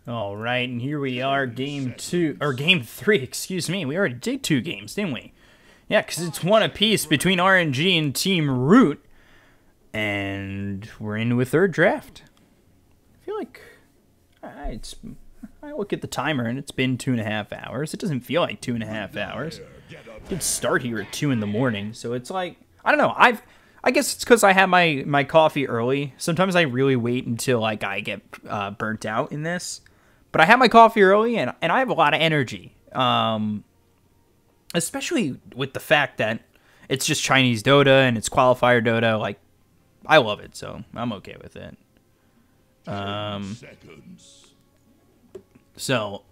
All right, and here we are, game 2, or game 3, excuse me. We already did 2 games, didn't we? Yeah, because it's one apiece between RNG and Team Root, and we're into a third draft. I feel like I look at the timer, and it's been 2.5 hours. It doesn't feel like 2.5 hours. Did start here at 2 in the morning, so it's like, I don't know. I guess it's because I have my coffee early. Sometimes I really wait until like I get burnt out in this. But I have my coffee early, and I have a lot of energy. Especially with the fact that it's just Chinese Dota, and it's Qualifier Dota. Like, I love it, so I'm okay with it. So,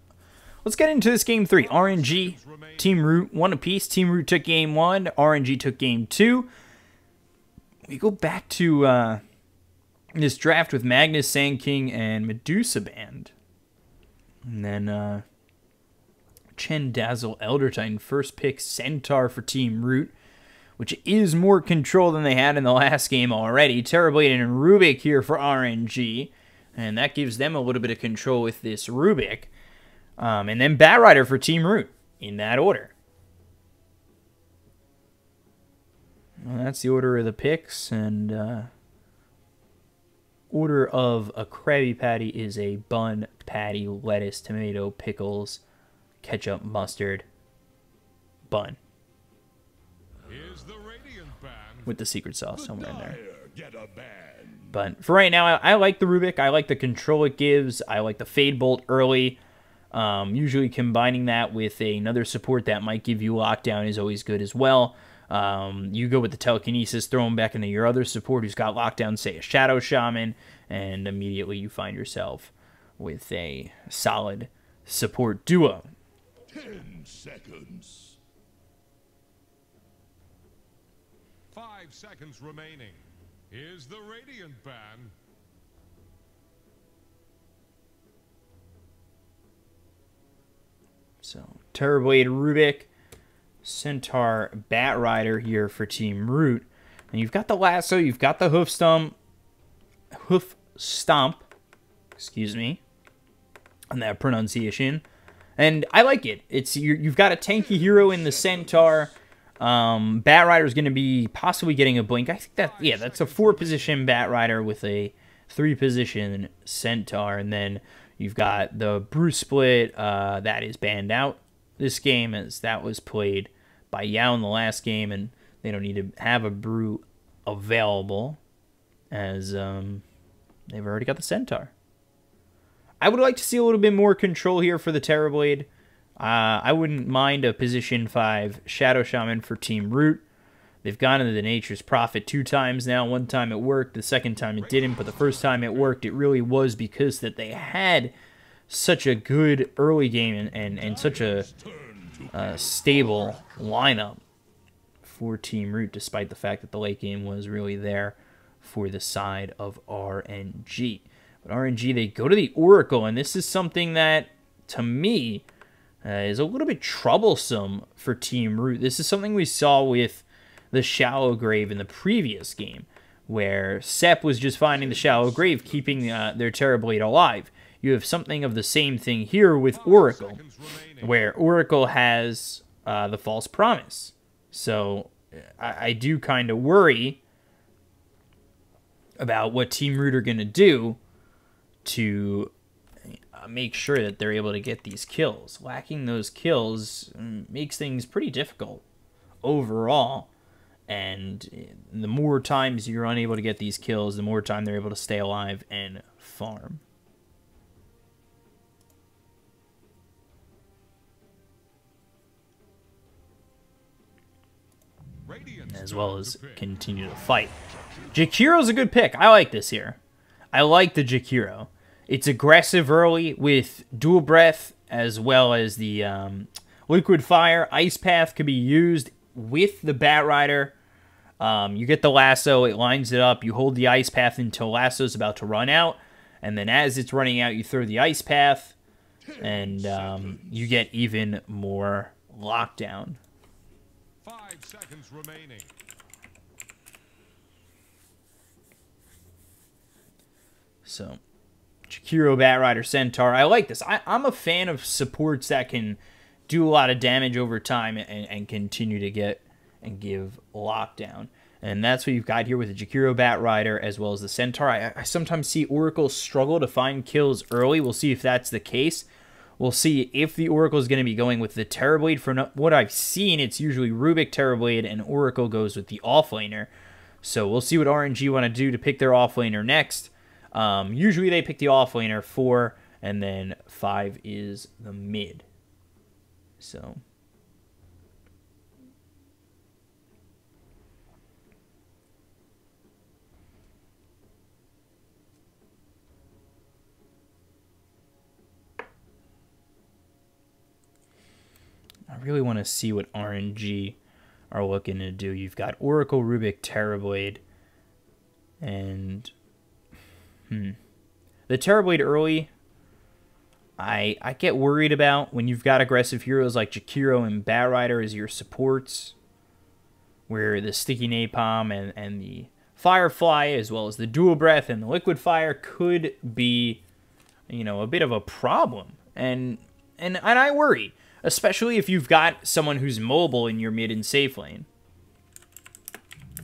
let's get into this game 3. RNG, Team Root, 1 apiece. Team Root took game 1. RNG took game 2. We go back to this draft with Magnus, Sand King, and Medusa Band. And then Chen Dazzle, Elder Titan, first pick, Centaur for Team Root, which is more control than they had in the last game already. Terrorblade and Rubik here for RNG, and that gives them a little bit of control with this Rubik. And then Batrider for Team Root, in that order. Well, that's the order of the picks, and order of a Krabby Patty is a bun, patty, lettuce, tomato, pickles, ketchup, mustard, bun. With the secret sauce somewhere in there. But for right now, I like the Rubik. I like the control it gives. I like the Fade Bolt early. Usually combining that with another support that might give you lockdown is always good as well. You go with the telekinesis, throw him back into your other support who's got lockdown, say a Shadow Shaman, and immediately you find yourself with a solid support duo. 10 seconds. 5 seconds remaining. Here's the Radiant Band. So, Terrorblade, Rubik, Centaur, Batrider here for Team Root. And you've got the lasso, you've got the hoof stomp, excuse me, on that pronunciation. And I like it. You've got a tanky hero in the Centaur. Batrider is going to be possibly getting a blink. I think that's a 4-position Batrider with a 3-position Centaur. And then you've got the Brew Split that is banned out this game, as that was played by Yao in the last game, and they don't need to have a Brew available, as they've already got the Centaur. I would like to see a little bit more control here for the Terrorblade. I wouldn't mind a position 5 Shadow Shaman for Team Root. They've gone into the Nature's Prophet 2 times now. One time it worked, the second time it didn't, but the first time it worked, it really was because that they had such a good early game and such a stable lineup for Team Root, despite the fact that the late game was really there for the side of RNG. But RNG, they go to the Oracle, and this is something that, to me, is a little bit troublesome for Team Root. This is something we saw with the Shallow Grave in the previous game, where Sep was just finding the Shallow Grave, keeping their Terrorblade alive. You have something of the same thing here with Oracle, where Oracle has the False Promise. So I do kind of worry about what Team Root are going to do to make sure that they're able to get these kills. Lacking those kills makes things pretty difficult overall. And the more times you're unable to get these kills, the more time they're able to stay alive and farm. As well as continue to fight. Jakiro's a good pick. I like this here. I like the Jakiro. It's aggressive early with Dual Breath, as well as the Liquid Fire. Ice Path could be used with the Batrider. You get the lasso, it lines it up, you hold the Ice Path until lasso's about to run out, and then as it's running out, you throw the Ice Path, and you get even more lockdown. 5 seconds remaining. So, Jakiro, Batrider, Centaur. I like this. I'm a fan of supports that can do a lot of damage over time and continue to get and give lockdown. And that's what you've got here with the Jakiro, Batrider, as well as the Centaur. I sometimes see Oracle struggle to find kills early. We'll see if that's the case. We'll see if the Oracle is going to be going with the Terrorblade. From what I've seen, it's usually Rubik, Terrorblade, and Oracle goes with the offlaner. So we'll see what RNG want to do to pick their offlaner next. Usually they pick the offlaner 4, and then 5 is the mid. So I really want to see what RNG are looking to do. You've got Oracle, Rubik, Terrorblade, and the Terrorblade early, I get worried about when you've got aggressive heroes like Jakiro and Batrider as your supports, where the Sticky Napalm and the Firefly, as well as the Dual Breath and the Liquid Fire, could be, you know, a bit of a problem. And I worry, especially if you've got someone who's mobile in your mid and safe lane.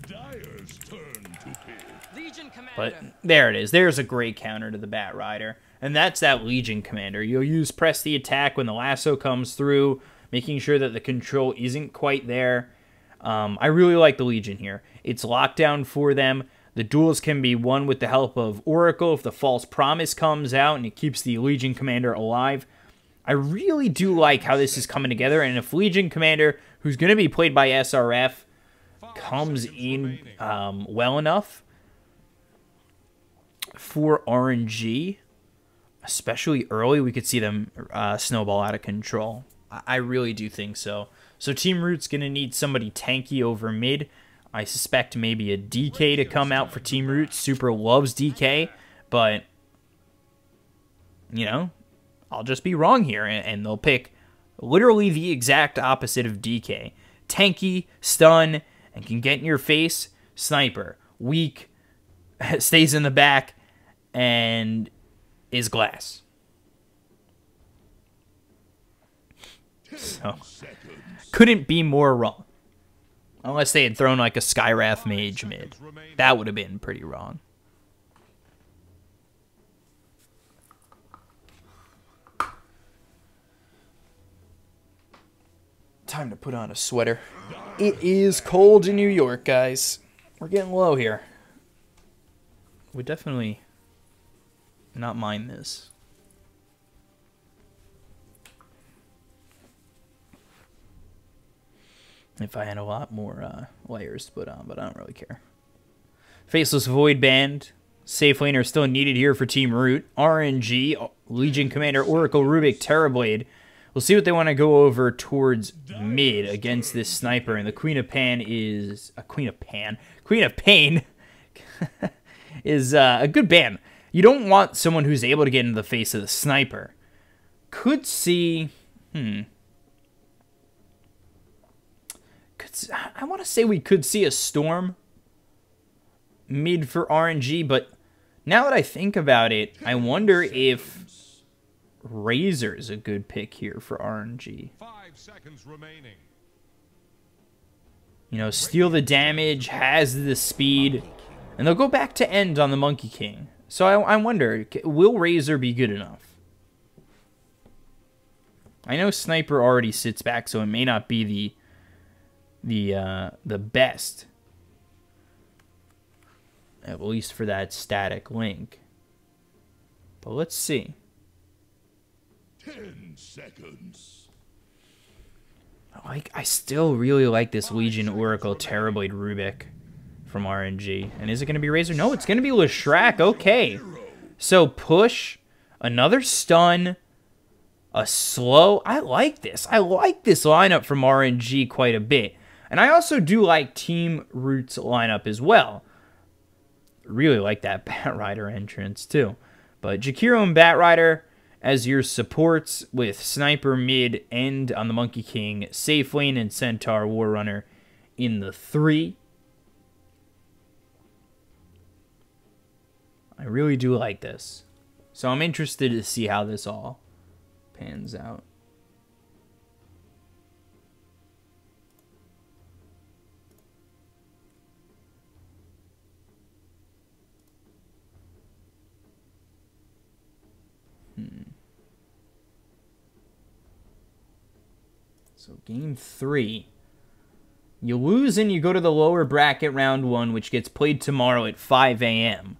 Dyer's turn to pick. Legion Commander. But there it is. There's a great counter to the Batrider. And that's that Legion Commander. You'll use press the attack when the lasso comes through, making sure that the control isn't quite there. I really like the Legion here. It's lockdown for them. The duels can be won with the help of Oracle if the False Promise comes out and it keeps the Legion Commander alive. I really do like how this is coming together. And if Legion Commander, who's going to be played by SRF, comes in well enough for RNG, especially early, we could see them snowball out of control. I really do think so. So Team Root's going to need somebody tanky over mid. I suspect maybe a DK to come out for Team Root. Super loves DK, but, you know, I'll just be wrong here, and they'll pick literally the exact opposite of DK. Tanky, stun, and can get in your face. Sniper, weak, stays in the back, and is glass. So, couldn't be more wrong. Unless they had thrown like a Skywrath Mage mid. That would have been pretty wrong. Time to put on a sweater. It is cold in New York, guys. We're getting low here. Would definitely not mind this. If I had a lot more layers to put on, but I don't really care. Faceless Void Band. Safe laner still needed here for Team Root. RNG, Legion Commander, Oracle, Rubik, Terrorblade. We'll see what they want to go over towards mid against this sniper. And the Queen of Pan is... Queen of Pain is a good ban. You don't want someone who's able to get into the face of the sniper. Could see... I want to say we could see a Storm mid for RNG, but now that I think about it, I wonder if Razor is a good pick here for RNG. 5 seconds remaining. You know, steal the damage, has the speed, and they'll go back to end on the Monkey King. So I wonder, will Razor be good enough? I know Sniper already sits back, so it may not be the best, at least for that static link. But let's see. 10 seconds. I still really like this Legion Oracle Terrorblade Rubik from RNG. And is it going to be Razor? No, it's going to be Leshrac. Okay. So push, another stun, a slow. I like this. I like this lineup from RNG quite a bit. And I also do like Team Root's lineup as well. Really like that Batrider entrance too. But Jakiro and Batrider as your supports with Sniper mid and on the Monkey King, Safe Lane and Centaur Warrunner in the 3. I really do like this. So I'm interested to see how this all pans out. So game 3. You lose and you go to the lower bracket round 1, which gets played tomorrow at 5 a.m.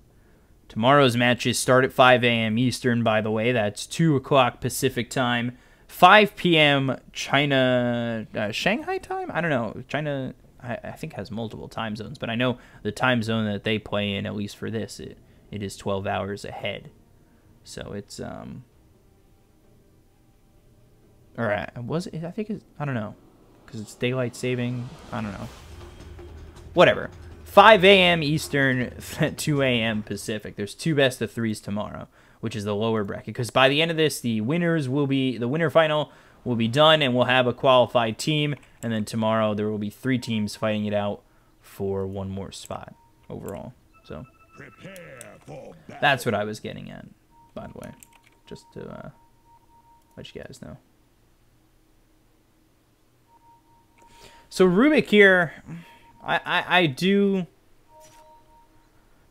Tomorrow's matches start at 5 a.m. Eastern, by the way. That's 2 o'clock Pacific time. 5 p.m. China, Shanghai time? I don't know. China, I think, has multiple time zones, but I know the time zone that they play in, at least for this, it is 12 hours ahead. So it's, or was it? I think it's, I don't know, because it's daylight saving. I don't know. Whatever. 5 a.m. Eastern, 2 a.m. Pacific. There's 2 best of 3s tomorrow, which is the lower bracket. Because by the end of this, the winner final will be done, and we'll have a qualified team. And then tomorrow there will be 3 teams fighting it out for 1 more spot overall. So that's what I was getting at, by the way, just to let you guys know. So Rubik here, I do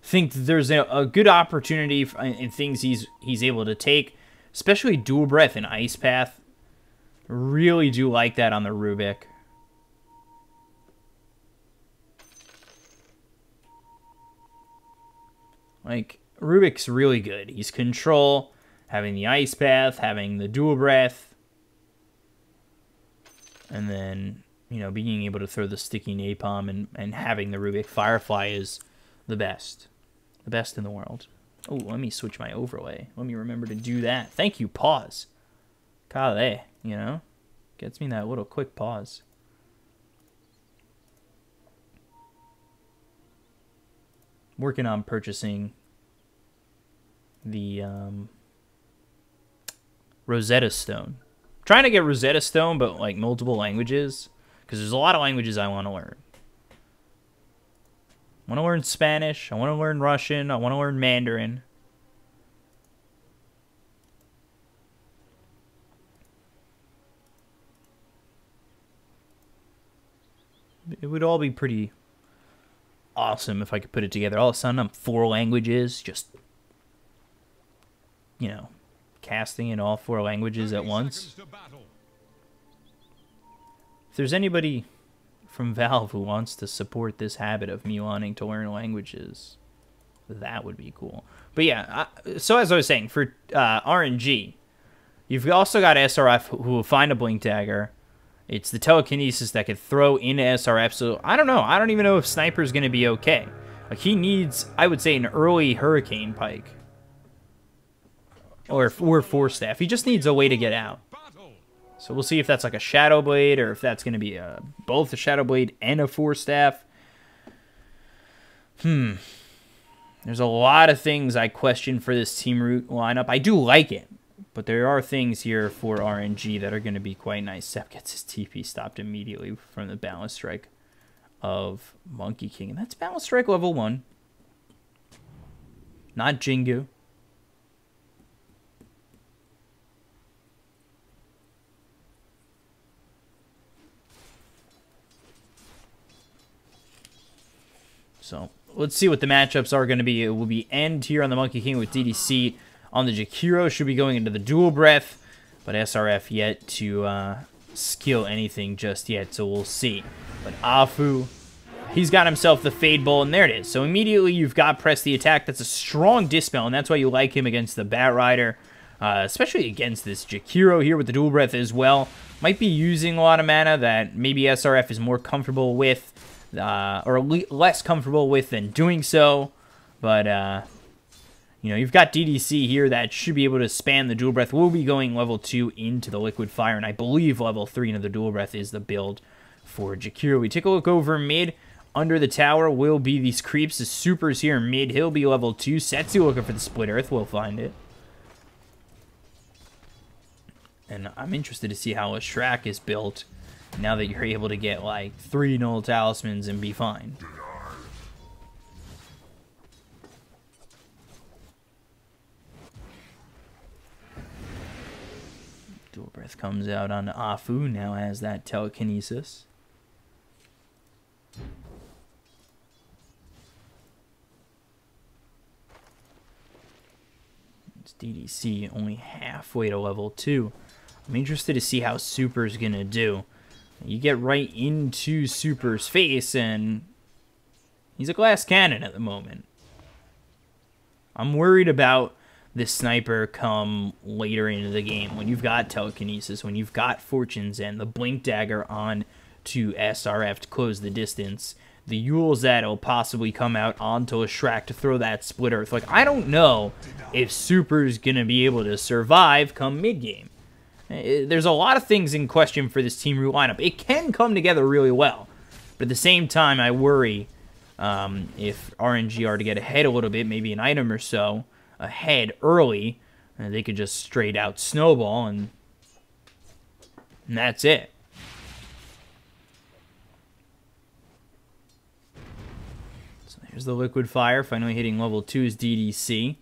think that there's a good opportunity in things he's able to take, especially Dual Breath and Ice Path. Really do like that on the Rubik. Like, Rubik's really good. He's control, having the Ice Path, having the Dual Breath, and then, you know, being able to throw the sticky napalm and having the Rubik Firefly is the best. The best in the world. Oh, let me switch my overlay. Let me remember to do that. Thank you, pause. Kale, you know? Gets me that little quick pause. Working on purchasing the Rosetta Stone. Trying to get Rosetta Stone, but like multiple languages. Because there's a lot of languages I want to learn. I want to learn Spanish. I want to learn Russian. I want to learn Mandarin. It would all be pretty awesome if I could put it together. All of a sudden, I'm 4 languages, just, you know, casting in all 4 languages at once. If there's anybody from Valve who wants to support this habit of me wanting to learn languages, that would be cool. But yeah, so as I was saying, for RNG, you've also got SRF who will find a Blink Dagger. It's the telekinesis that could throw into SRF, so I don't know. I don't even know if Sniper's going to be okay. Like, he needs, I would say, an early Hurricane Pike. Or 4 staff. He just needs a way to get out. So we'll see if that's like a Shadow Blade, or if that's going to be both a Shadow Blade and a 4 staff. There's a lot of things I question for this Team Root lineup. I do like it, but there are things here for RNG that are going to be quite nice. Sep gets his TP stopped immediately from the Balance Strike of Monkey King. And that's Balance Strike level 1. Not Jingu. So let's see what the matchups are going to be. It will be End here on the Monkey King with DDC on the Jakiro. Should be going into the Dual Breath, but SRF yet to skill anything just yet, so we'll see. But Afu, he's got himself the Fade Bolt, and there it is. So immediately you've got Press the Attack. That's a strong Dispel, and that's why you like him against the Bat Rider, especially against this Jakiro here with the Dual Breath as well. Might be using a lot of mana that maybe SRF is more comfortable with, or less comfortable with than doing so. But, you know, you've got DDC here that should be able to span the Dual Breath. We'll be going level 2 into the Liquid Fire, and I believe level 3 into the Dual Breath is the build for Jakiro. We take a look over mid. Under the tower will be these creeps. The supers here mid. He'll be level 2. Setsu looking for the Split Earth. We'll find it. And I'm interested to see how a Shrek is built now that you're able to get like 3 Null Talismans and be fine. Dual Breath comes out on Afu, now has that telekinesis. It's DDC only halfway to level 2. I'm interested to see how Super's gonna do. You get right into Super's face, and he's a glass cannon at the moment. I'm worried about this sniper come later into the game when you've got telekinesis, when you've got Fortune's End, the blink dagger on to SRF to close the distance, the Yules that'll possibly come out onto a Shrek to throw that split earth. Like, I don't know if Super's gonna be able to survive come mid game. There's a lot of things in question for this Team Root lineup. It can come together really well, but at the same time, I worry if RNG are to get ahead a little bit, maybe an item or so ahead early, and they could just straight out snowball, and that's it. So here's the Liquid Fire, finally hitting level 2's DDC.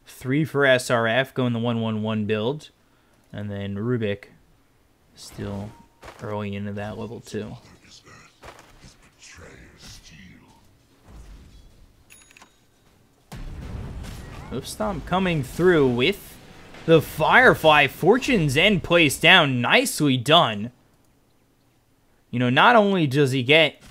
3 for SRF, going the 1-1-1 build. And then Rubik still early into that level 2. Hoofstomp coming through with the Firefly. Fortune's End placed down. Nicely done. You know, not only does he get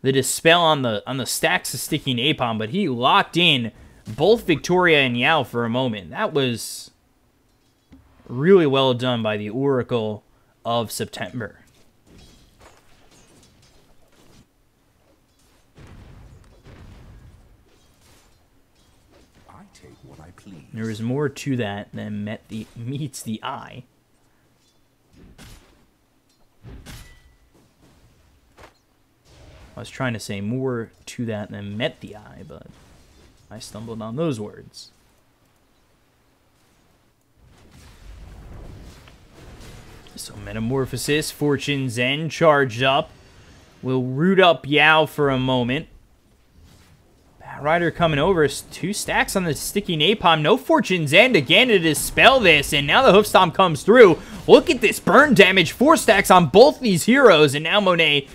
the Dispel on the stacks of sticky napalm, but he locked in both Victoria and Yao for a moment. That was really well done by the Oracle of September. I take what I please. There is more to that than meets the eye. I was trying to say more to that than met the eye, but I stumbled on those words. So Metamorphosis, Fortune's End charged up. We'll root up Yao for a moment. Bat Rider coming over. 2 stacks on the sticky napalm. No Fortune's End again to dispel this. And now the Hoofstomp comes through. Look at this burn damage. 4 stacks on both these heroes. And now Monet,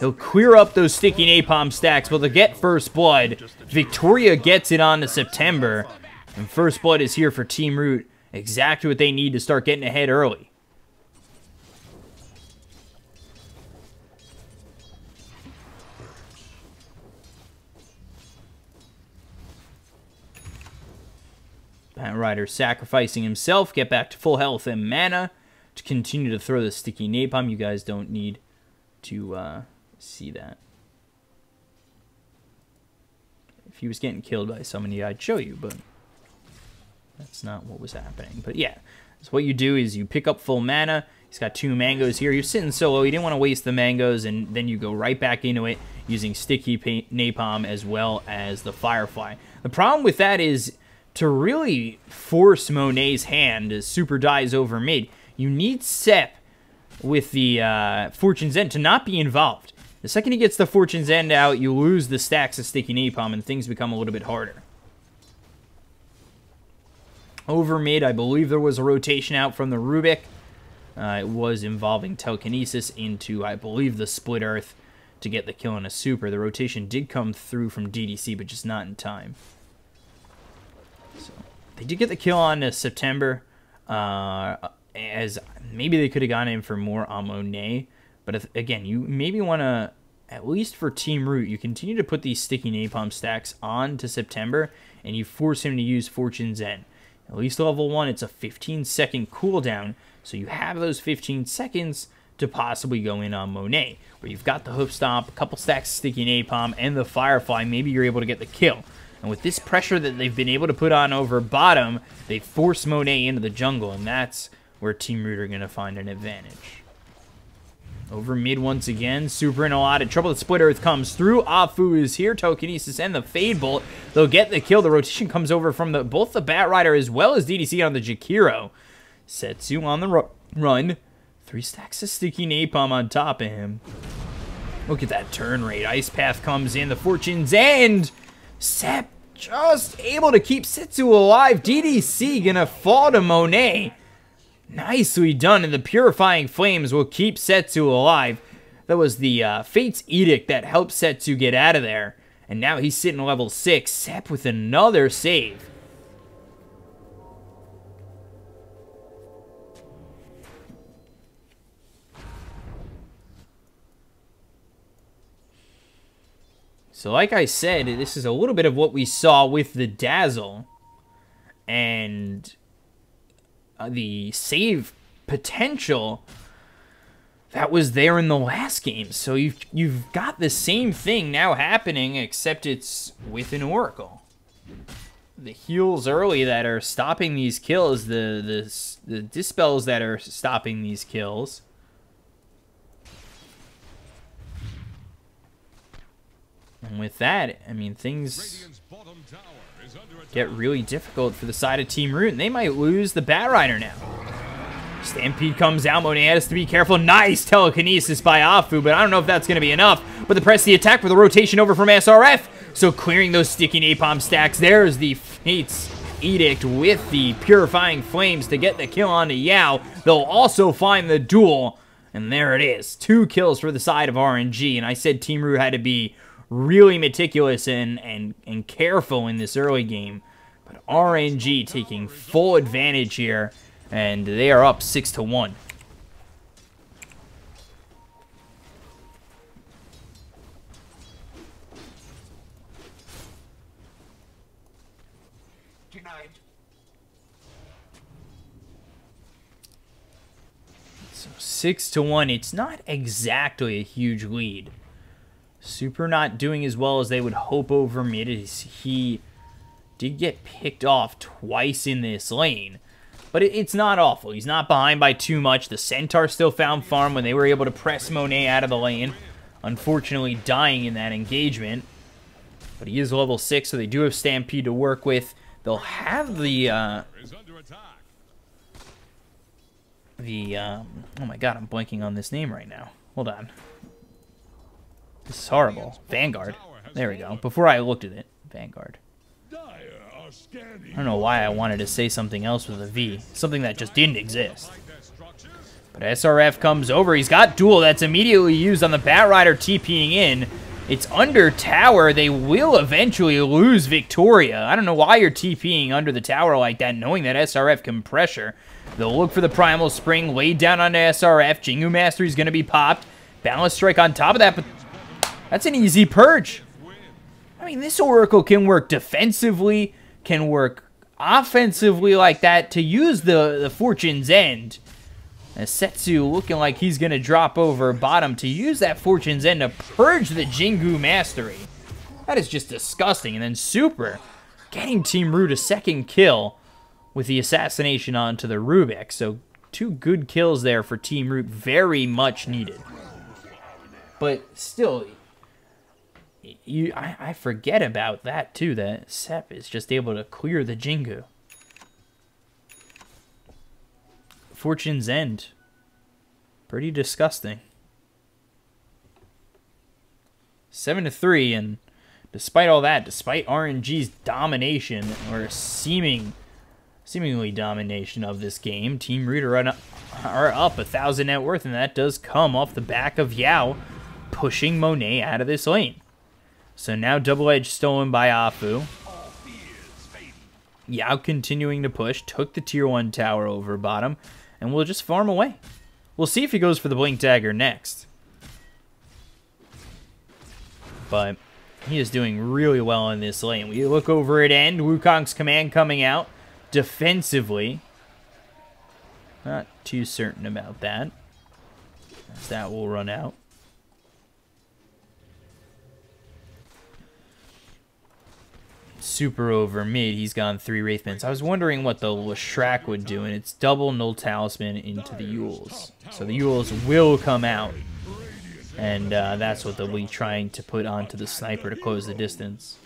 he'll clear up those sticky napalm stacks, but they'll get First Blood. Victoria gets it on to September. And First Blood is here for Team Root. Exactly what they need to start getting ahead early. Bat Rider sacrificing himself, get back to full health and mana to continue to throw the sticky napalm. You guys don't need to see that. If he was getting killed by somebody, I'd show you, but that's not what was happening. But yeah, so what you do is you pick up full mana. He's got 2 mangoes here. You're sitting solo. You didn't want to waste the mangoes, and then you go right back into it using sticky napalm as well as the Firefly. The problem with that is, to really force Monet's hand as Super dies over mid, you need Sep with the Fortune's End to not be involved. The second he gets the Fortune's End out, you lose the stacks of sticky napalm and things become a little bit harder. Over mid, I believe there was a rotation out from the Rubik. It was involving telekinesis into, I believe, the Split Earth to get the kill on a Super. The rotation did come through from DDC, but just not in time. So they did get the kill on September, as maybe they could have gone in for more on Monet. But if, again, you maybe want to, at least for Team Root, you continue to put these sticky napalm stacks on to September, and you force him to use Fortune's End. At least level 1, it's a 15-second cooldown, so you have those 15 seconds to possibly go in on Monet, where you've got the Hoofstomp, a couple stacks of sticky napalm, and the Firefly. Maybe you're able to get the kill. And with this pressure that they've been able to put on over bottom, they force Monet into the jungle, and that's where Team Root are going to find an advantage. Over mid once again, Super in a lot of trouble. The Split Earth comes through. Afu is here. Telekinesis and the Fade Bolt. They'll get the kill. The rotation comes over from both the Bat Rider as well as DDC on the Jakiro. Setsu on the run. 3 stacks of sticky napalm on top of him. Look at that turn rate. Ice Path comes in. The Fortune's End. Sep just able to keep Setsu alive. DDC gonna fall to Monet. Nicely done, and the Purifying Flames will keep Setsu alive. That was the Fate's Edict that helped Setsu get out of there. And now he's sitting level 6. Sep with another save. So like I said, this is a little bit of what we saw with the Dazzle. And the save potential that was there in the last game. So you've got the same thing now happening, except it's with an Oracle. The heals early that are stopping these kills, the dispels that are stopping these kills. And with that, I mean, things get really difficult for the side of Team Root, and they might lose the Batrider now. Stampede comes out. Monet has to be careful. Nice telekinesis by Afu, but I don't know if that's going to be enough. But the press the attack with a rotation over from SRF. So clearing those sticky napalm stacks. There's the Fates Edict with the Purifying Flames to get the kill onto Yao. They'll also find the duel, and there it is. 2 kills for the side of RNG, and I said Team Root had to be really meticulous and careful in this early game. But RNG taking full advantage here, and they are up 6-1. So 6-1. It's not exactly a huge lead. Super not doing as well as they would hope over mid. He did get picked off twice in this lane, but it's not awful. He's not behind by too much. The Centaur still found farm when they were able to press Monet out of the lane, unfortunately dying in that engagement. But he is level 6, so they do have Stampede to work with. They'll have the oh my god, I'm blanking on this name right now. Hold on. This is horrible. Vanguard. There we go. Before I looked at it. Vanguard. I don't know why I wanted to say something else with a V. Something that just didn't exist. But SRF comes over. He's got duel that's immediately used on the Batrider TPing in. It's under tower. They will eventually lose Victoria. I don't know why you're TPing under the tower like that, knowing that SRF can pressure. They'll look for the Primal Spring laid down onto SRF. Jingu Mastery is going to be popped. Balance Strike on top of that, but that's an easy purge. I mean, this Oracle can work defensively, can work offensively like that to use the Fortune's End. As Setsu looking like he's going to drop over bottom to use that Fortune's End to purge the Jingu Mastery. That is just disgusting. And then Super getting Team Root a second kill with the assassination onto the Rubik. So 2 good kills there for Team Root. Very much needed. But still, I forget about that too, that Sep is just able to clear the Jingu. Fortune's End. Pretty disgusting. 7-3, and despite all that, despite RNG's domination, or seemingly domination of this game, Team Root are up 1,000 net worth, and that does come off the back of Yao pushing Monet out of this lane. So now Double Edge stolen by Afu. Yao continuing to push, took the tier 1 tower over bottom, and we'll just farm away. We'll see if he goes for the Blink Dagger next. But he is doing really well in this lane. We look over at end, Wukong's command coming out defensively. Not too certain about that, as that will run out. Super over mid, he's gone 3 Wraithmans. I was wondering what the Leshrac would do, and it's double Null Talisman into the Yules. So the Yules will come out, and that's what they'll be trying to put onto the Sniper to close the distance.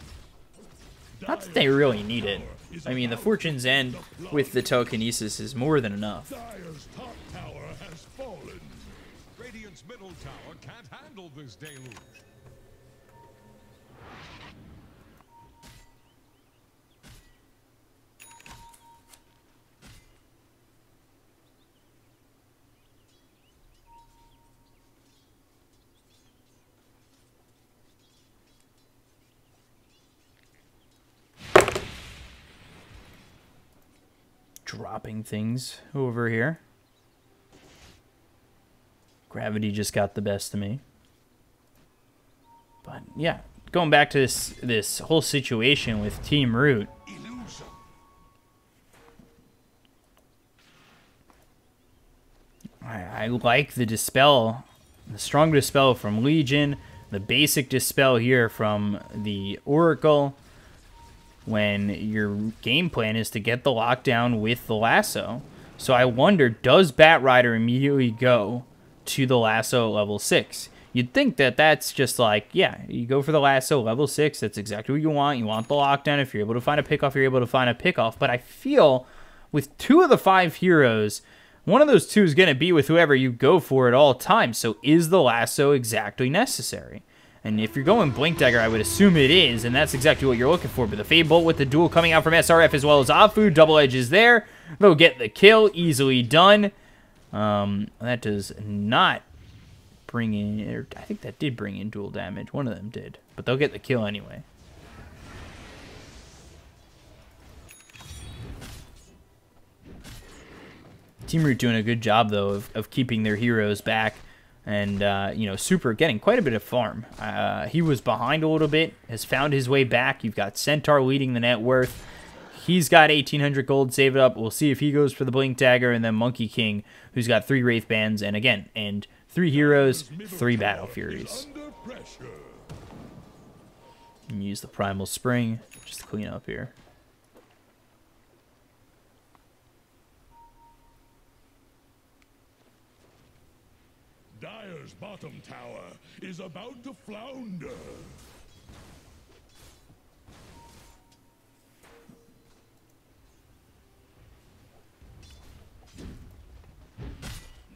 Not that they really need it. I mean, the Fortune's End with the telekinesis is more than enough. Radiant's middle tower can't handle this deluge. dropping things over here. Gravity just got the best of me. But yeah, going back to this whole situation with Team Root. I like the Dispel, the strong Dispel from Legion, the basic Dispel here from the Oracle, when your game plan is to get the lockdown with the lasso. So I wonder, does Batrider immediately go to the lasso at level 6? You'd think that that's just like, yeah, you go for the lasso level 6, that's exactly what you want. You want the lockdown. If you're able to find a pickoff, you're able to find a pickoff. But I feel with 2 of the 5 heroes, one of those 2 is going to be with whoever you go for at all times. So is the lasso exactly necessary? And if you're going Blink Dagger, I would assume it is, and that's exactly what you're looking for. But the Fade Bolt with the duel coming out from SRF as well as Afu. Double Edge is there. They'll get the kill. Easily done. That does not bring in... Or I think that did bring in dual damage. One of them did. But they'll get the kill anyway. Team Root doing a good job, though, of keeping their heroes back. And, you know, Super getting quite a bit of farm. He was behind a little bit, has found his way back. You've got Centaur leading the net worth. He's got 1,800 gold saved up. We'll see if he goes for the Blink Dagger. And then Monkey King, who's got 3 Wraith Bands. And, again, 3 heroes, 3 Battle Furies. And use the Primal Spring just to clean up here. Dire's bottom tower is about to flounder.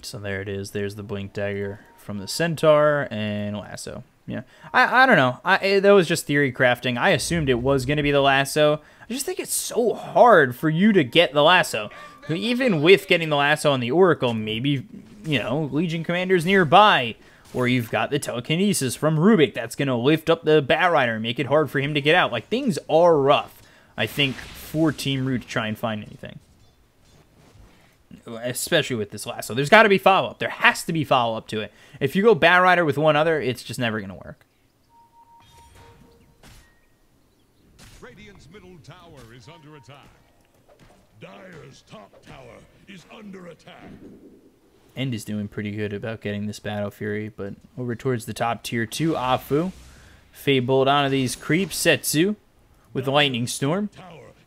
So there it is. There's the Blink Dagger from the Centaur and Lasso. Yeah, I don't know. That was just theory crafting. I assumed it was going to be the Lasso. I just think it's so hard for you to get the Lasso. Even with getting the Lasso on the Oracle, maybe, you know, Legion Commander's nearby. Or you've got the Telekinesis from Rubik. That's going to lift up the Batrider and make it hard for him to get out. Like, things are rough, I think, for Team Root to try and find anything. Especially with this Lasso. There's got to be follow-up. There has to be follow-up to it. If you go Batrider with one other, it's just never going to work. Radiant's middle tower is under attack. Dire's top tower is under attack. End is doing pretty good about getting this Battle Fury, but over towards the top tier 2, Afu. Fade Bolt onto these creeps. Setsu with the Lightning Storm.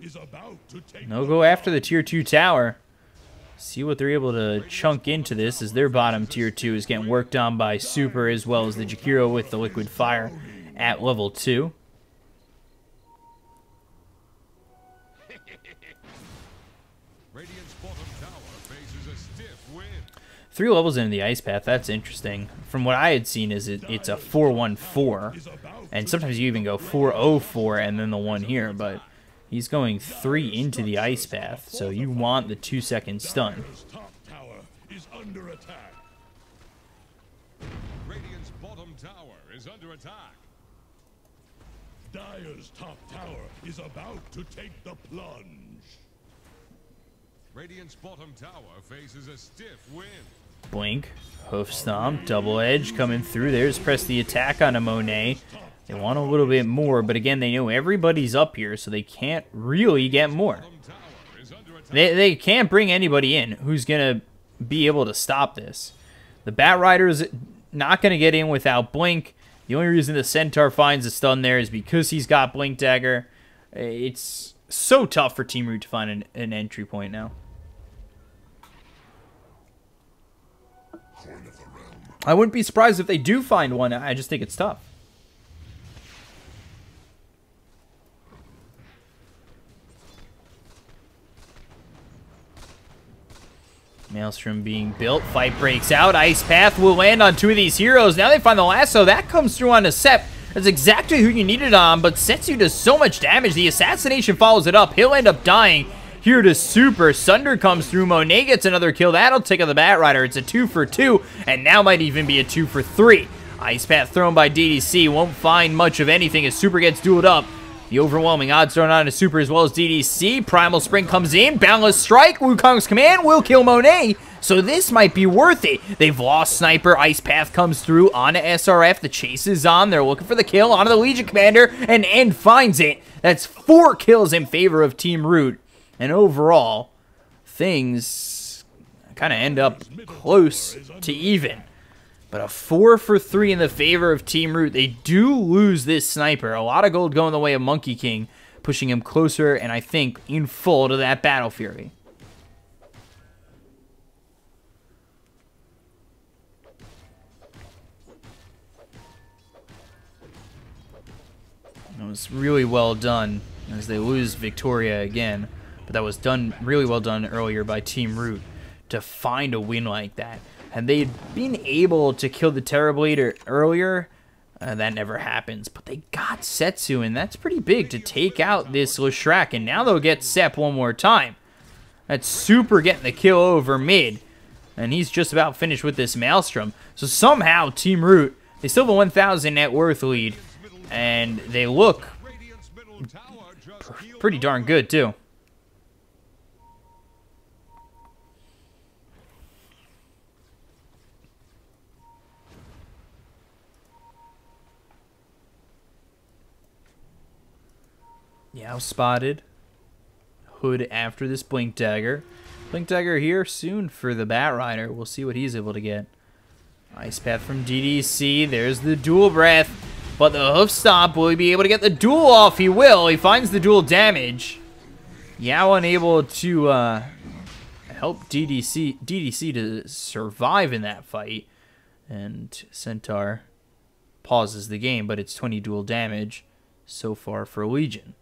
And they'll go after the tier 2 tower. See what they're able to chunk into this as their bottom tier 2 is getting worked on by Super as well as the Jakiro with the Liquid Fire at level 2. Radiant's bottom tower faces a stiff wind. 3 levels into the Ice Path, that's interesting. From what I had seen is it's a 4-1-4, and sometimes you even go 4-0-4 and then the 1 here, but he's going 3 into the Ice Path, so you want the 2-second stun. Top tower is under attack. Radiant's bottom tower is under attack. Dire's top tower is about to take the plunge. Radiant's bottom tower faces a stiff wind. Blink, Hoof Stomp, Double Edge coming through. There's press the attack on a Monet. They want a little bit more, but again, they know everybody's up here, so they can't really get more. They can't bring anybody in who's going to be able to stop this. The Batrider's not going to get in without Blink. The only reason the Centaur finds a stun there is because he's got Blink Dagger. It's so tough for Team Root to find an entry point now. I wouldn't be surprised if they do find one. I just think it's tough. Maelstrom being built. Fight breaks out. Ice Path will land on 2 of these heroes. Now they find the Lasso. That comes through on a Sep. That's exactly who you need it on, but Setsu does so much damage. The Assassination follows it up. He'll end up dying. Here to Super. Sunder comes through. Monet gets another kill. That'll take out the Batrider. It's a 2 for 2, and now might even be a 2 for 3. Ice Path thrown by DDC. Won't find much of anything as Super gets dueled up. The overwhelming odds thrown on a super as well as DDC. Primal Spring comes in. Boundless Strike. Wukong's command will kill Monet. So this might be worth it. They've lost Sniper. Ice Path comes through onto SRF. The chase is on. They're looking for the kill onto the Legion Commander. And End finds it. That's 4 kills in favor of Team Root. And overall, things kind of end up close to even. But a 4 for 3 in the favor of Team Root. They do lose this Sniper. A lot of gold going the way of Monkey King, pushing him closer and I think in full to that Battle Fury. That was really well done as they lose Victoria again. But that was done really well done earlier by Team Root to find a win like that. Had they been able to kill the Terrorblade earlier, that never happens. But they got Setsu, and that's pretty big to take out this Leshrac. And now they'll get Sep one more time. That's Super getting the kill over mid. And he's just about finished with this Maelstrom. So somehow, Team Root, they still have a 1,000 net worth lead. And they look pretty darn good, too. Yao spotted. Hood after this Blink Dagger. Blink Dagger here soon for the Bat Rider. We'll see what he's able to get. Ice Path from DDC. There's the Dual Breath. But the Hoof Stomp, will he be able to get the duel off? He will. He finds the dual damage. Yao unable to help DDC to survive in that fight. And Centaur pauses the game, but it's 20 dual damage so far for Legion.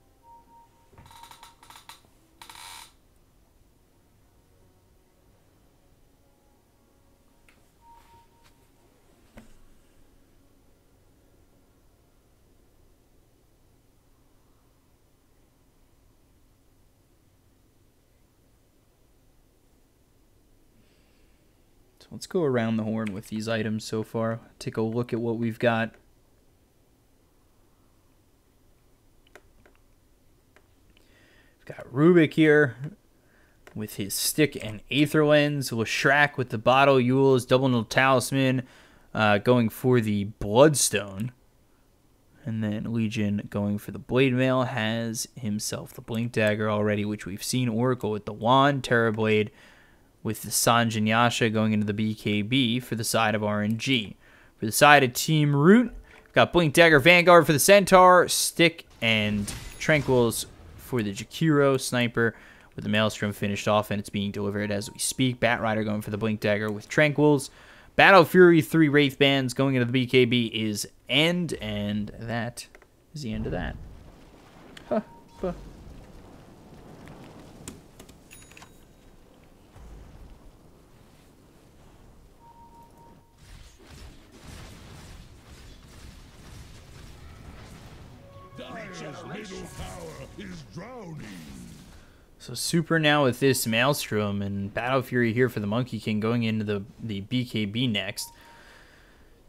Let's go around the horn with these items so far. Take a look at what we've got. We've got Rubik here with his stick and Aether Lens. Leshrac with the bottle. Yule's double null talisman going for the Bloodstone. And then Legion going for the Blade Mail has himself the Blink Dagger already, which we've seen. Oracle with the Wand. Terrorblade with the Sanj and Yasha going into the BKB for the side of RNG. For the side of Team Root, we've got Blink Dagger Vanguard for the Centaur, Stick and Tranquils for the Jakiro Sniper with the Maelstrom finished off, and it's being delivered as we speak. Bat Rider going for the Blink Dagger with Tranquils. Battle Fury, 3 Wraith Bands going into the BKB is End, and that is the end of that. Huh. Middle tower is drowning. So Super now with this Maelstrom and Battle Fury here for the Monkey King going into the BKB next.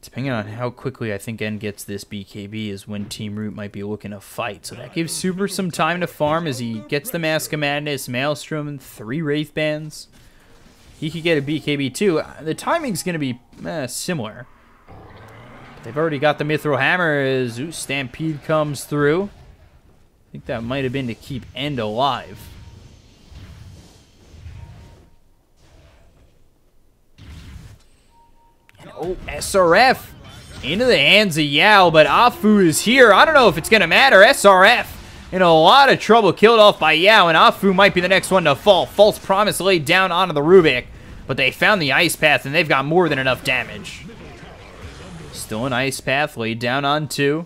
Depending on how quickly I think End gets this BKB is when Team Root might be looking to fight. So that gives Super some time to farm as he gets the Mask of Madness, Maelstrom, and 3 Wraith Bands. He could get a BKB too. The timing's going to be similar. They've already got the Mithril Hammer as Zeus Stampede comes through. I think that might have been to keep End alive. And SRF into the hands of Yao, but Afu is here. I don't know if it's going to matter. SRF in a lot of trouble, killed off by Yao, and Afu might be the next one to fall. False Promise laid down onto the Rubik, but they found the Ice Path, and they've got more than enough damage. Still an Ice Path laid down on 2.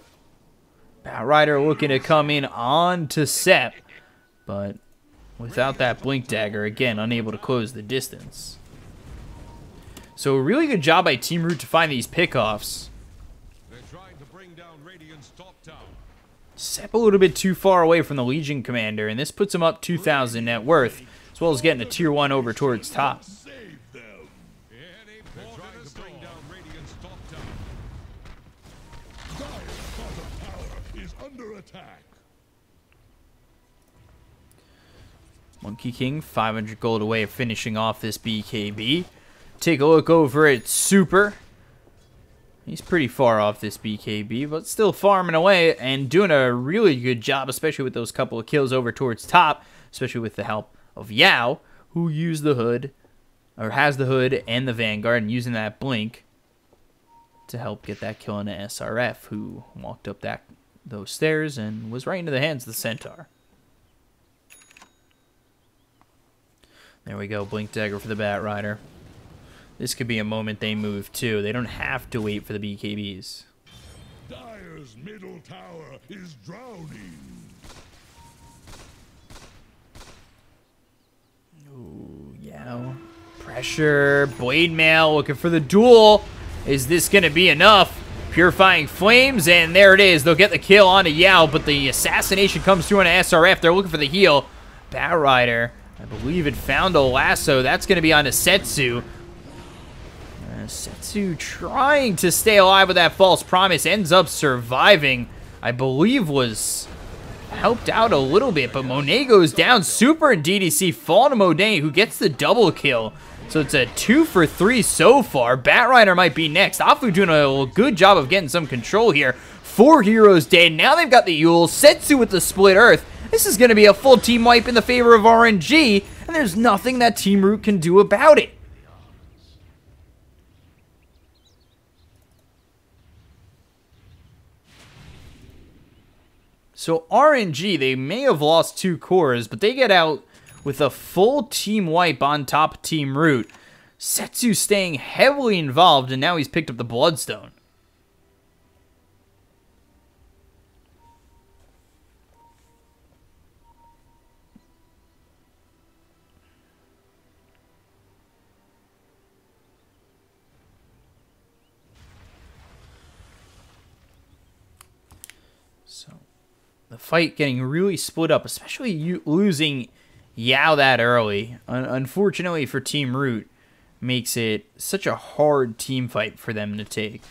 Bat Rider looking to come in on to Sep, but without that Blink Dagger, again, unable to close the distance. So a really good job by Team Root to find these pickoffs. They're trying to bring down Radiant's top tower. Sep a little bit too far away from the Legion Commander, and this puts him up 2,000 net worth, as well as getting a tier 1 over towards top. Save them. Yeah, they're trying to bring down Radiant's top tower. Dire's bottom tower is under attack. Monkey King, 500 gold away of finishing off this BKB. Take a look over at Super. He's pretty far off this BKB, but still farming away and doing a really good job, especially with those couple of kills over towards top, especially with the help of Yao, who used the hood, or has the hood and the Vanguard, and using that blink to help get that kill on the SRF, who walked up those stairs and was right into the hands of the Centaur. There we go, blink dagger for the Bat Rider. This could be a moment they move too. They don't have to wait for the BKBs. Dire's middle tower is drowning. Ooh, yeah. Pressure. Blade Mail looking for the duel. Is this going to be enough? Purifying Flames, and there it is. They'll get the kill onto Yao, but the assassination comes through on an SRF. They're looking for the heal. Bat Rider, I believe it found a lasso. That's going to be on to Setsu. Setsu trying to stay alive with that false promise. Ends up surviving. I believe was helped out a little bit, but Monet goes down. Super and DDC fall to Monet, who gets the double kill. So it's a 2 for 3 so far. Bat Rider might be next. Afu doing a good job of getting some control here. 4 heroes dead. Now they've got the Yule. Setsu with the split earth. This is going to be a full team wipe in the favor of RNG, and there's nothing that Team Root can do about it. So RNG, they may have lost 2 cores, but they get out with a full team wipe on top of Team Root. Setsu staying heavily involved, and now he's picked up the Bloodstone. So the fight getting really split up, especially you losing Yao that early. Unfortunately for Team Root, makes it such a hard team fight for them to take.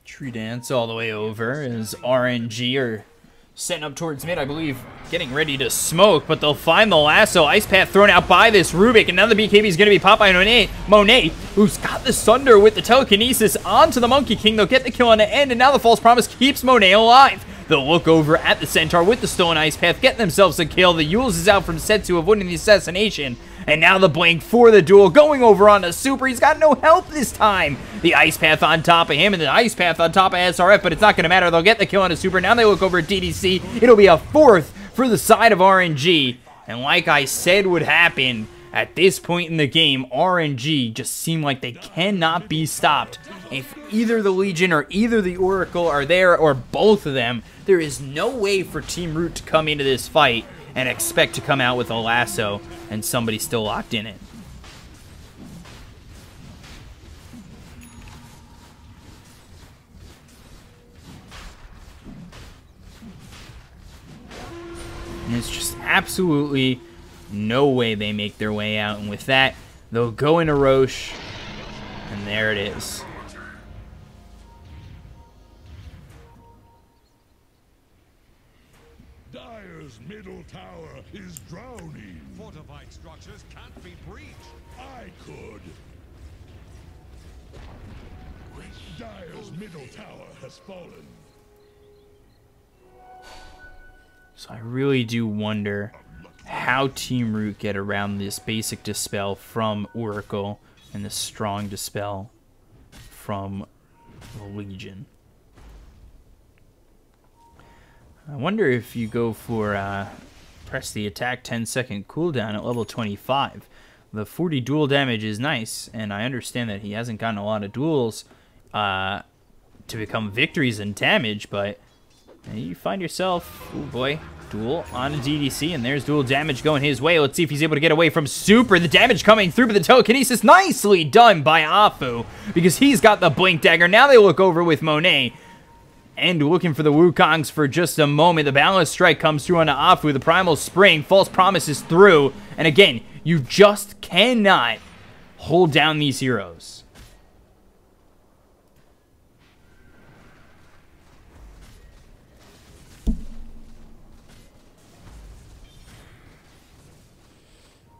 Tree Dance all the way over as RNG are setting up towards mid, I believe, getting ready to smoke, but they'll find the lasso. Ice Path thrown out by this Rubik, and now the BKB is going to be popped by Monet, who's got the Sunder with the telekinesis onto the Monkey King. They'll get the kill on the end, and now the False Promise keeps Monet alive. They'll look over at the Centaur with the stolen Ice Path, getting themselves a kill. The Yules is out from Setsu, avoiding the assassination. And now the blink for the duel, going over on the Super. He's got no help this time. The Ice Path on top of him, and the Ice Path on top of SRF, but it's not going to matter. They'll get the kill on the Super. Now they look over at DDC. It'll be a 4th for the side of RNG. And like I said would happen, at this point in the game, RNG just seem like they cannot be stopped. If either the Legion or either the Oracle are there, or both of them, there is no way for Team Root to come into this fight and expect to come out with a lasso and somebody still locked in it. And it's just absolutely no way they make their way out. And with that, they'll go into Roche, and there it is. Dire's middle tower is drowning. Fortified structures can't be breached. I could. Dire's middle tower has fallen. So I really do wonder how Team Root get around this basic Dispel from Oracle and the strong Dispel from the Legion. I wonder if you go for press the attack 10-second cooldown at level 25. The 40 duel damage is nice, and I understand that he hasn't gotten a lot of duels to become victories in damage, but you find yourself, oh boy, Duel on DDC, and there's dual damage going his way. Let's see if he's able to get away from Super. The damage coming through, but the telekinesis nicely done by Afu because he's got the Blink Dagger. Now they look over with Monet. And looking for the Wukongs for just a moment. The Balance Strike comes through onto Afu. The Primal Spring. False Promise is through. And again, you just cannot hold down these heroes.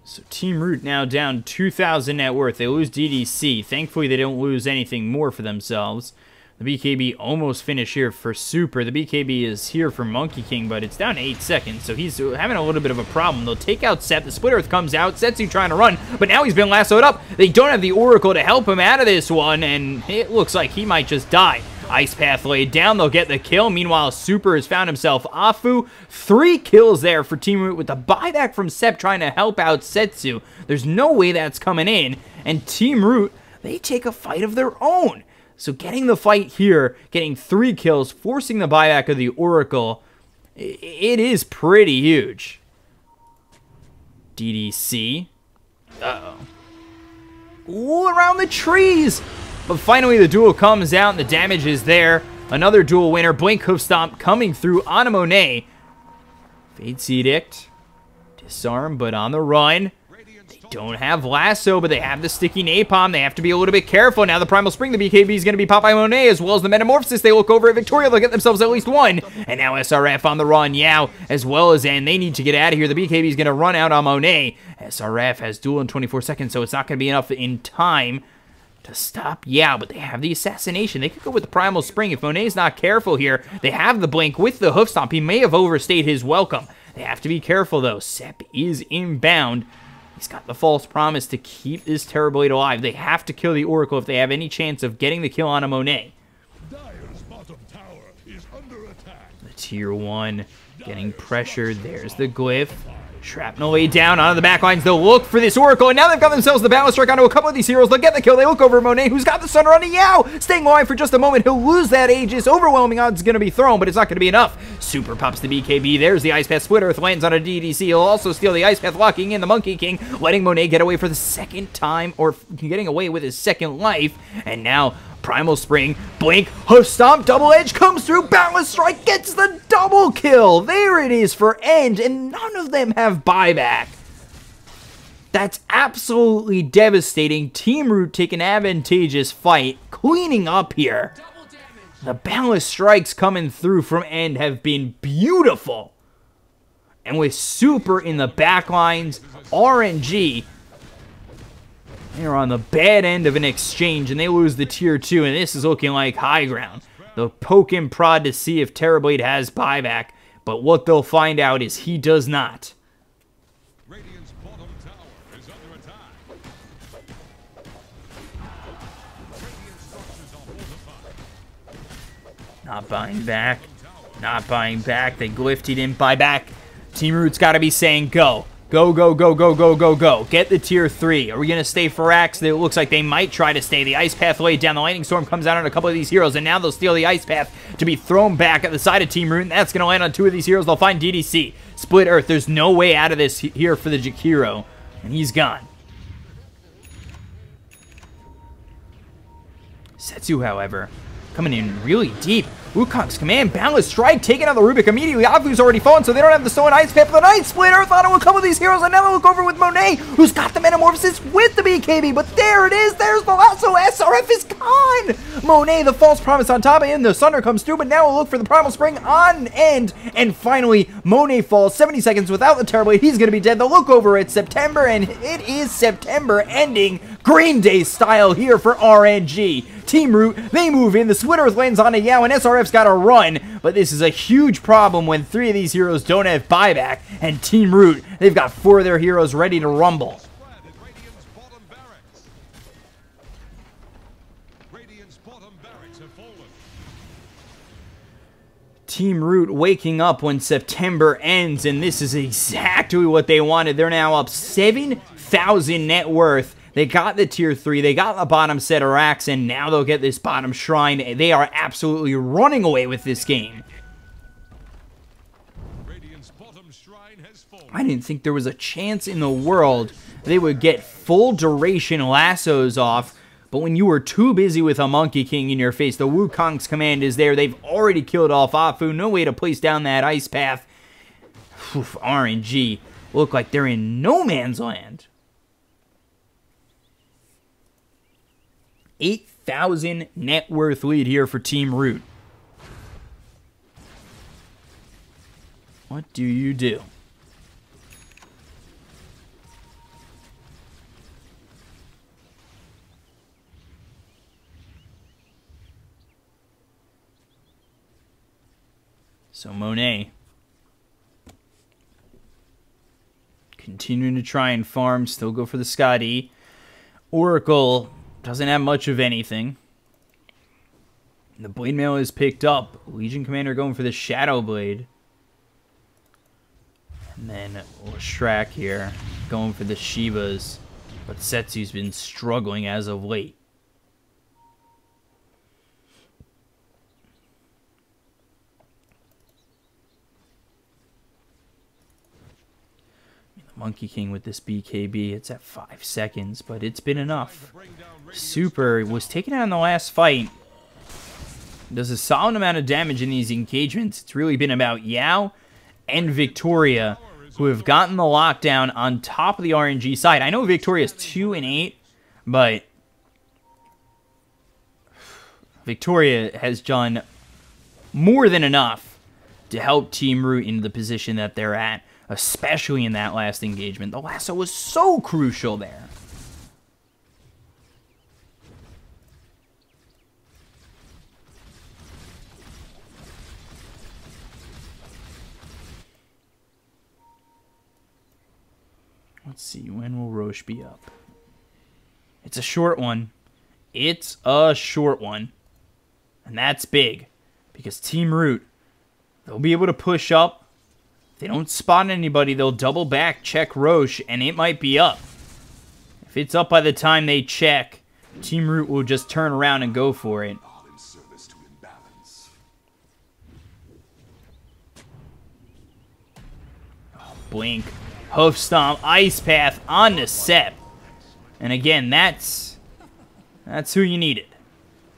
So Team Root now down 2,000 net worth. They lose DDC. Thankfully, they don't lose anything more for themselves. The BKB almost finished here for Super. The BKB is here for Monkey King, but it's down to 8 seconds, so he's having a little bit of a problem. They'll take out Sep. The Split Earth comes out. Setsu trying to run, but now he's been lassoed up. They don't have the Oracle to help him out of this one, and it looks like he might just die. Ice Path laid down. They'll get the kill. Meanwhile, Super has found himself Afu. 3 kills there for Team Root with the buyback from Sep trying to help out Setsu. There's no way that's coming in. And Team Root, they take a fight of their own. So getting the fight here, getting 3 kills, forcing the buyback of the Oracle, it is pretty huge. DDC. Uh-oh. Ooh, around the trees! But finally, the duel comes out, and the damage is there. Another duel winner, Blink Hoof Stomp, coming through on Monet. Fate's Edict. Disarm, but on the run. They don't have Lasso, but they have the Sticky Napalm. They have to be a little bit careful. Now the Primal Spring, the BKB is going to be popped by Monet, as well as the Metamorphosis. They look over at Victoria. They'll get themselves at least 1. And now SRF on the run. Yao, as well as N. They need to get out of here. The BKB is going to run out on Monet. SRF has duel in 24 seconds, so it's not going to be enough in time to stop Yao, but they have the Assassination. They could go with the Primal Spring. If Monet's not careful here, they have the Blink with the Hoof Stomp. He may have overstayed his welcome. They have to be careful, though. Sep is inbound. He's got the False Promise to keep this Terrorblade alive. They have to kill the Oracle if they have any chance of getting the kill on a Monet. Dire's bottom tower is under attack. The Tier 1 getting pressured. There's the Glyph. Shrapnel laid down onto the backlines. They'll look for this Oracle, and now they've got themselves the Balance Strike onto a couple of these heroes. They'll get the kill. They look over at Monet, who's got the Sunner onto Yao. Staying alive for just a moment. He'll lose that Aegis. Overwhelming odds going to be thrown, but it's not going to be enough. Super pops the BKB. There's the Ice Path. Split Earth lands on a DDC. He'll also steal the Ice Path, locking in the Monkey King, letting Monet get away for the second time, or getting away with his second life. And now Primal Spring, Blink, Hoof Stomp, Double Edge comes through, Balance Strike gets the double kill. There it is for End, and none of them have buyback. That's absolutely devastating. Team Root take an advantageous fight, cleaning up here. The Balance Strikes coming through from End have been beautiful. And with Super in the backlines, RNG, they're on the bad end of an exchange, and they lose the Tier 2, and this is looking like high ground. They'll poke and prod to see if Terrorblade has buyback, but what they'll find out is he does not. Radiant's bottom tower is under attack. Radiant structures are fortified. Not buying back. Not buying back. They glyphed. He didn't buy back. Team Root's got to be saying go. Go, go, go, go, go, go, go. Get the Tier 3. Are we going to stay for Axe? It looks like they might try to stay. The Ice Path laid down. The Lightning Storm comes out on a couple of these heroes, and now they'll steal the Ice Path to be thrown back at the side of Team Root, and that's going to land on 2 of these heroes. They'll find DDC. Split Earth. There's no way out of this here for the Jakiro, and he's gone. Setsu, however, coming in really deep. Wukong's command, Balance Strike, taking out the Rubik immediately. Afu's already fallen, so they don't have the Stolen Ice Path for the Night. Split Earth onto a couple of these heroes, and now they look over with Monet, who's got the Metamorphosis with the BKB, but there it is, there's the lasso. SRF is gone. Monet, the False Promise on top of him, the Sunder comes through, but now we'll look for the Primal Spring on End, and finally, Monet falls. 70 seconds without the Terrorblade, he's gonna be dead. They'll look over at September, and it is September ending Green Day style here for RNG. Team Root, they move in, the Split Earth lands on a Yao, and SRF's got to run, but this is a huge problem when 3 of these heroes don't have buyback, and Team Root, they've got 4 of their heroes ready to rumble. Team Root waking up when September ends, and this is exactly what they wanted. They're now up 7,000 net worth. They got the Tier 3, they got the bottom set of racks, and now they'll get this bottom shrine. They are absolutely running away with this game. I didn't think there was a chance in the world they would get full duration lassos off, but when you were too busy with a Monkey King in your face, the Wukong's command is there. They've already killed off Afu. No way to place down that ice path. Oof, RNG look like they're in no man's land. 8,000 net worth lead here for Team Root. What do you do? So Monet continuing to try and farm, still go for the Scotty. Oracle doesn't have much of anything. The Blade Mail is picked up. Legion Commander going for the Shadow Blade. And then Shrek here going for the Shivas. But Setsu's been struggling as of late. Monkey King with this BKB. It's at 5 seconds, but it's been enough. Super was taken out in the last fight. Does a solid amount of damage in these engagements. It's really been about Yao and Victoria, who have gotten the lockdown on top of the RNG side. I know Victoria's 2-8, but Victoria has done more than enough to help Team Root into the position that they're at. Especially in that last engagement. The lasso was so crucial there. Let's see, when will Roche be up? It's a short one. It's a short one. And that's big. Because Team Root, they'll be able to push up. If they don't spot anybody, they'll double back, check Roche, and it might be up. If it's up by the time they check, Team Root will just turn around and go for it. Oh, blink, hoof stomp, ice path on the Sep. And again, that's who you needed.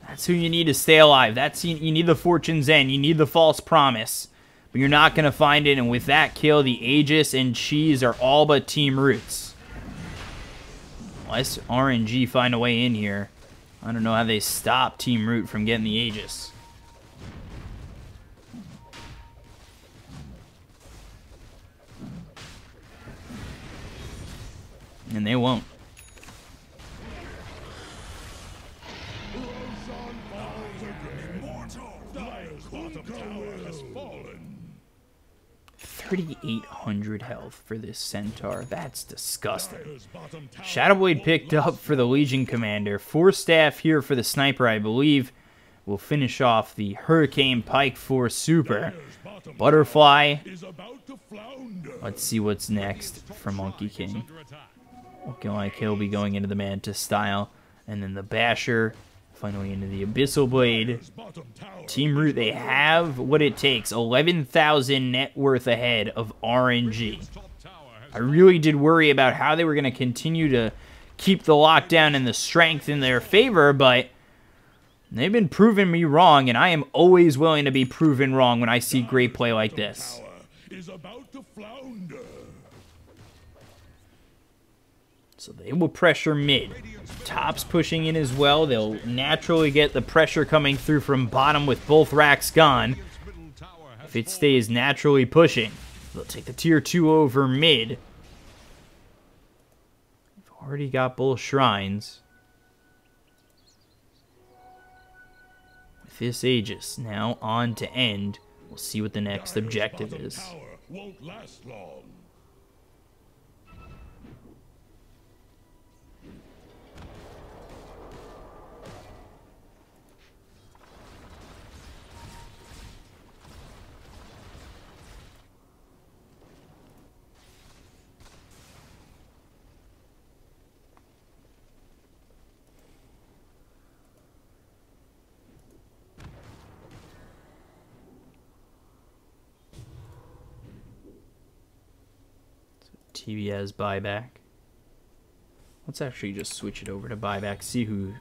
That's who you need to stay alive. You need the Fortune's End. You need the false promise. But you're not going to find it, and with that kill, the Aegis and Cheese are all but Team Roots. Unless RNG find a way in here. I don't know how they stop Team Root from getting the Aegis. And they won't. 3,800 health for this Centaur. That's disgusting. Shadow Blade picked up for the Legion Commander. 4 staff here for the Sniper, I believe. We'll finish off the Hurricane Pike for Super. Butterfly. Let's see what's next for Monkey King. Looking like he'll be going into the Manta style. And then the Basher. Finally into the Abyssal Blade. Team Root, they have what it takes. 11,000 net worth ahead of RNG. I really did worry about how they were going to continue to keep the lockdown and the strength in their favor, but they've been proving me wrong, and I am always willing to be proven wrong when I see great play like this. So they will pressure mid. Top's pushing in as well. They'll naturally get the pressure coming through from bottom with both racks gone. If it stays naturally pushing, they'll take the tier 2 over mid. They've already got both shrines. With this Aegis now on to end, we'll see what the next objective is. Won't last long. TV has buyback. Let's actually just switch it over to buyback, see who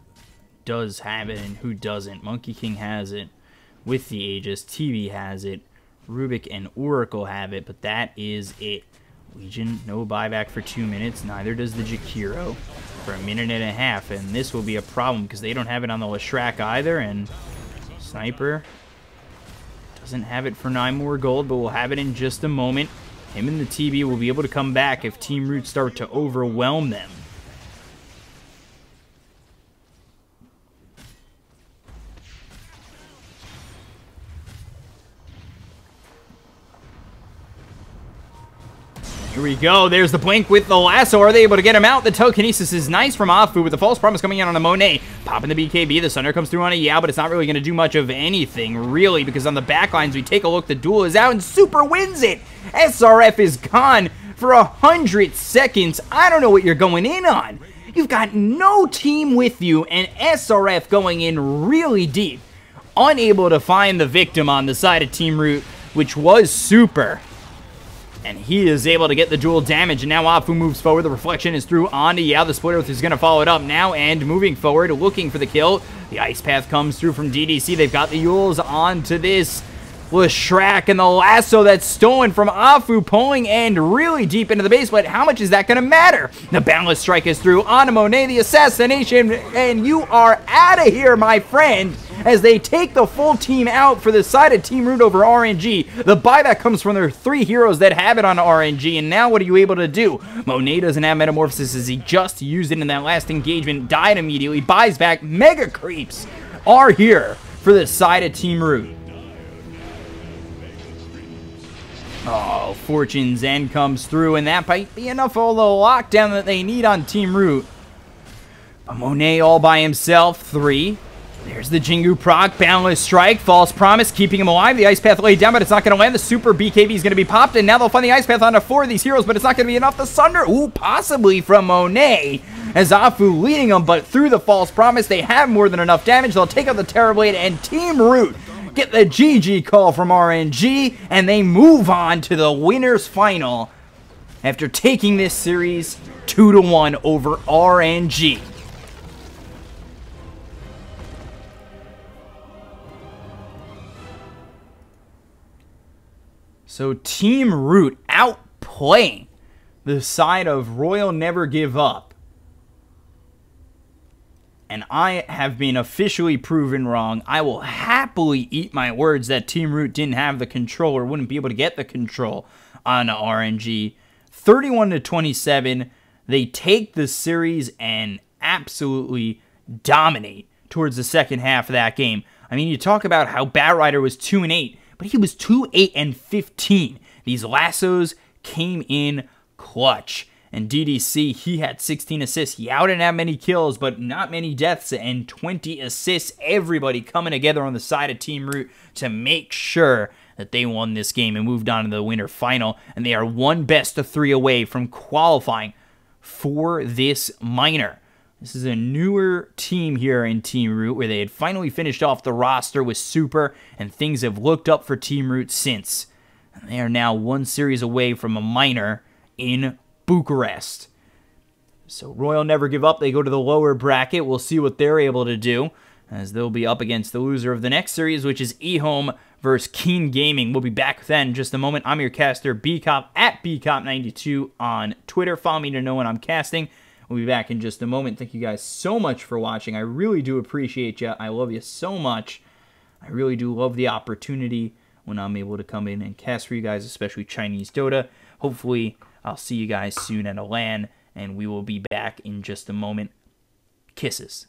does have it and who doesn't. Monkey King has it with the Aegis. TV has it. Rubik and Oracle have it, but that is it. Legion, no buyback for 2 minutes. Neither does the Jakiro for 1.5 minutes. And this will be a problem because they don't have it on the Leshrac either. And Sniper doesn't have it for 9 more gold, but we'll have it in just a moment. Him and the TB will be able to come back if Team Root start to overwhelm them. Here we go. There's the blink with the lasso. Are they able to get him out? The telekinesis is nice from Afu with the false promise coming in on a Monet. Popping the BKB. The Sunder comes through on a Yao, but it's not really going to do much of anything, really, because on the backlines, we take a look. The duel is out, and Super wins it. SRF is gone for 100 seconds. I don't know what you're going in on. You've got no team with you, and SRF going in really deep. Unable to find the victim on the side of Team Root, which was Super. And he is able to get the dual damage, and now Afu moves forward. The reflection is through onto Yao. The Splitter is going to follow it up now, and moving forward, looking for the kill. The Ice Path comes through from DDC. They've got the Yules onto this Leshrac, and the lasso that's stolen from Afu, pulling and really deep into the base, but how much is that going to matter? The Boundless Strike is through onto Monet, the assassination, and you are out of here, my friend, as they take the full team out for the side of Team Root over RNG. The buyback comes from their 3 heroes that have it on RNG, and now what are you able to do? Monet doesn't have Metamorphosis as he just used it in that last engagement, died immediately, buys back. Mega Creeps are here for the side of Team Root. Oh, Fortune's End comes through, and that might be enough of the lockdown that they need on Team Root. But Monet all by himself, 3. There's the Jingu proc, Boundless Strike, False Promise, keeping him alive. The Ice Path laid down, but it's not going to land. The Super BKB is going to be popped, and now they'll find the Ice Path onto 4 of these heroes, but it's not going to be enough. The Sunder, ooh, possibly from Monet, as Afu leading them, but through the False Promise, they have more than enough damage. They'll take out the Terror Blade, and Team Root get the GG call from RNG, and they move on to the winner's final after taking this series 2-1 over RNG. So Team Root outplaying the side of Royal Never Give Up. And I have been officially proven wrong. I will happily eat my words that Team Root didn't have the control or wouldn't be able to get the control on RNG. 31-27, they take the series and absolutely dominate towards the second half of that game. I mean, you talk about how Batrider was 2-8, but he was 2-8-15. These lassos came in clutch. And DDC, he had 16 assists. Yao didn't have many kills, but not many deaths, and 20 assists. Everybody coming together on the side of Team Root to make sure that they won this game and moved on to the winter final. And they are one best of 3 away from qualifying for this minor. This is a newer team here in Team Root, where they had finally finished off the roster with Super, and things have looked up for Team Root since. And they are now 1 series away from a minor in Bucharest. So Royal Never Give Up. They go to the lower bracket. We'll see what they're able to do, as they'll be up against the loser of the next series, which is eHome versus Keen Gaming. We'll be back then in just a moment. I'm your caster, Bkop, at Bkop92 on Twitter. Follow me to know when I'm casting. We'll be back in just a moment. Thank you guys so much for watching. I really do appreciate you. I love you so much. I really do love the opportunity when I'm able to come in and cast for you guys, especially Chinese Dota. Hopefully, I'll see you guys soon at a LAN, and we will be back in just a moment. Kisses.